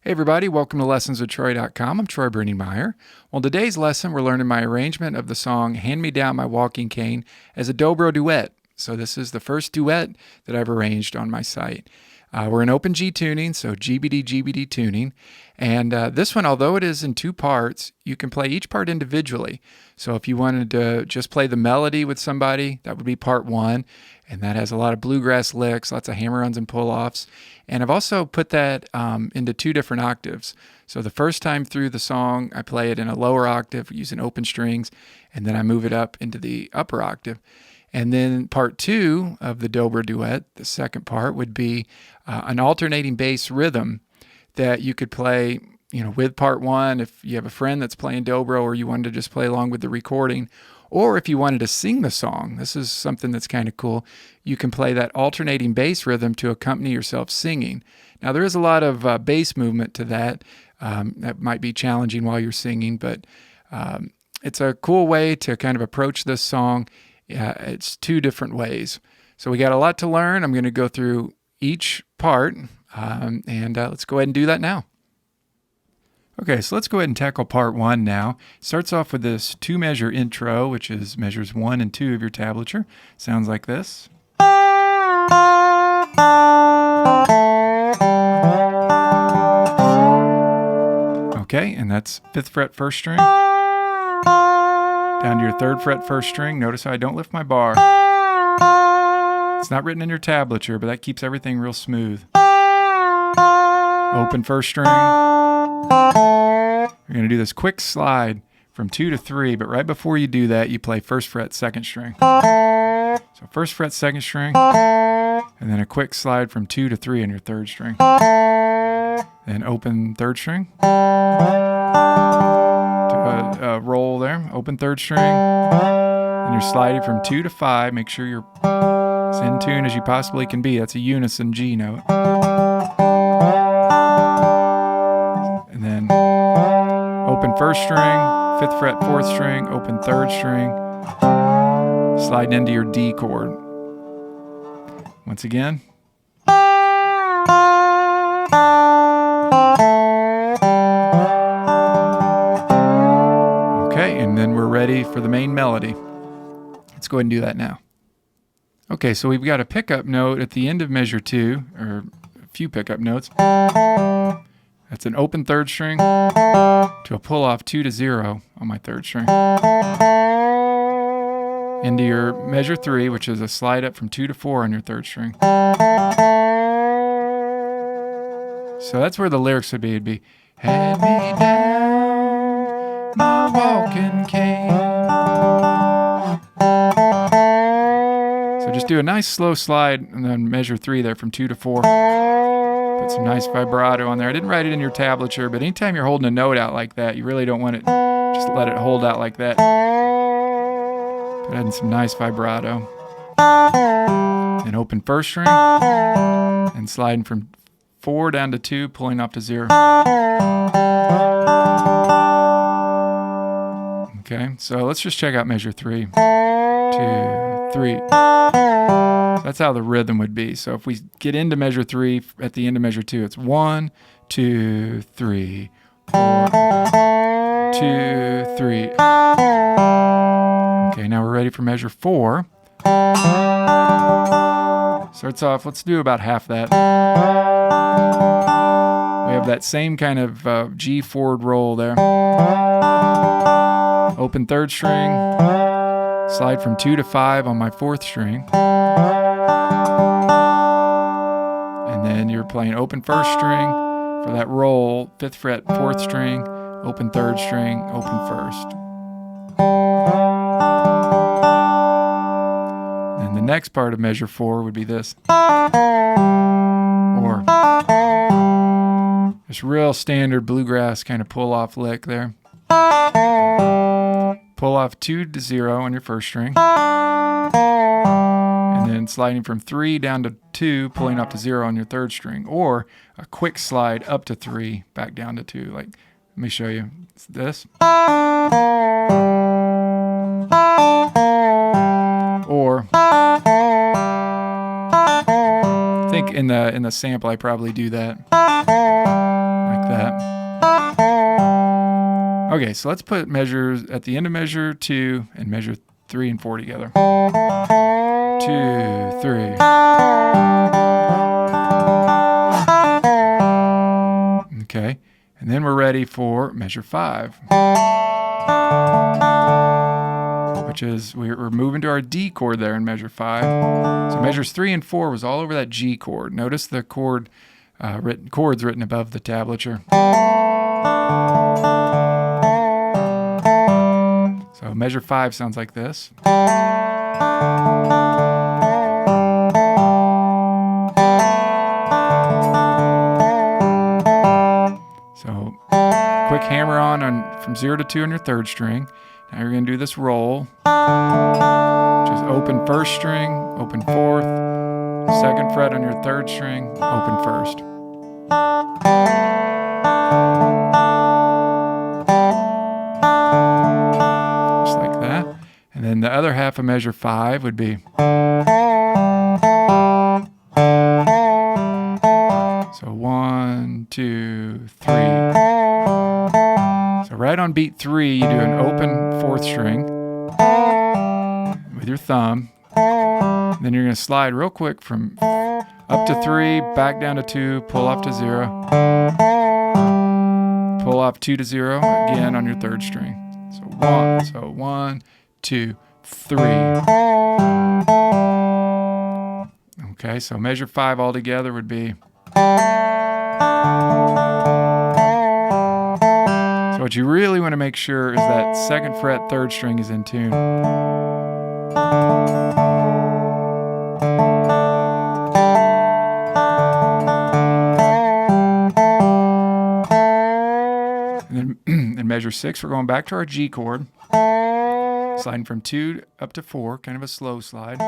Hey everybody, welcome to lessonswithtroy.com. I'm Troy Brenningmeyer. Well, today's lesson we're learning my arrangement of the song Hand Me Down My Walking Cane as a Dobro Duet. So this is the first duet that I've arranged on my site. We're in open G tuning, so GBD tuning. And this one, although it is in two parts, you can play each part individually. So if you wanted to just play the melody with somebody, that would be part one. And that has a lot of bluegrass licks, lots of hammer-ons and pull-offs. And I've also put that into two different octaves. So the first time through the song, I play it in a lower octave using open strings, and then I move it up into the upper octave. And then part two of the Dobro Duet, the second part, would be an alternating bass rhythm that you could play, with part one if you have a friend that's playing dobro or you wanted to just play along with the recording. Or if you wanted to sing the song, this is something that's kind of cool. You can play that alternating bass rhythm to accompany yourself singing. Now, there is a lot of bass movement to that. That might be challenging while you're singing, but it's a cool way to kind of approach this song. It's two different ways. So we got a lot to learn. I'm going to go through each part, and let's go ahead and do that now. Okay, so let's go ahead and tackle part one now. Starts off with this two-measure intro, which is measures 1 and 2 of your tablature. Sounds like this. Okay, and that's 5th fret, 1st string. Down to your 3rd fret, 1st string. Notice how I don't lift my bar. It's not written in your tablature, but that keeps everything real smooth. Open 1st string. You're going to do this quick slide from 2 to 3, but right before you do that, you play 1st fret, 2nd string. So 1st fret, 2nd string, and then a quick slide from 2 to 3 on your 3rd string. Then open 3rd string. Do a roll there, open 3rd string, and you're sliding from 2 to 5. Make sure you're as in tune as you possibly can be. That's a unison G note. And then open 1st string, 5th fret, 4th string, open 3rd string, sliding into your D chord. Once again. Okay, and then we're ready for the main melody. Let's go ahead and do that now. Okay, so we've got a pickup note at the end of measure 2, or a few pickup notes. That's an open 3rd string to a pull off 2 to 0 on my 3rd string. Into your measure 3, which is a slide up from 2 to 4 on your 3rd string. So that's where the lyrics would be. It'd be, hand me down my walking cane. So just do a nice slow slide and then measure 3 there from 2 to 4. Put some nice vibrato on there. I didn't write it in your tablature, but anytime you're holding a note out like that, you really don't want it, just let it hold out like that. Put in some nice vibrato. And open 1st string, and sliding from 4 down to 2, pulling off to 0. Okay, so let's just check out measure 3. 2, 3. So that's how the rhythm would be. So if we get into measure 3 at the end of measure 2, it's 1, 2, 3, 4, 2, 3. Okay, now we're ready for measure 4. Starts off, let's do about half that. We have that same kind of G forward roll there. Open 3rd string, slide from 2 to 5 on my 4th string. And then you're playing open 1st string for that roll, 5th fret, 4th string, open 3rd string, open 1st. And the next part of measure 4 would be this. Or this real standard bluegrass kind of pull-off lick there. Pull off 2 to 0 on your 1st string. And then sliding from 3 down to 2, pulling up to 0 on your 3rd string. Or a quick slide up to 3, back down to 2. Like, let me show you. It's this. Or I think in the sample I probably do that like that. Okay, so let's put measures at the end of measure 2 and measure 3 and 4 together. 2, 3. Okay, and then we're ready for measure 5, which is we're moving to our D chord there in measure 5. So measures 3 and 4 was all over that G chord. Notice the chords written above the tablature. So measure 5 sounds like this. So quick hammer on from 0 to 2 on your 3rd string. Now you're going to do this roll, which is open 1st string, open 4th, 2nd fret on your 3rd string, open 1st. Just like that. And then the other half of measure 5 would be. So 1, 2, 3. So right on beat 3, you do an open 4th string with your thumb. Then you're going to slide real quick from up to 3, back down to 2, pull off to 0, pull off 2 to 0 again on your 3rd string. So 1, 2, 3. Okay, so measure 5 altogether would be. So what you really want to make sure is that 2nd fret, 3rd string is in tune. And then in measure 6, we're going back to our G chord, sliding from 2 up to 4, kind of a slow slide.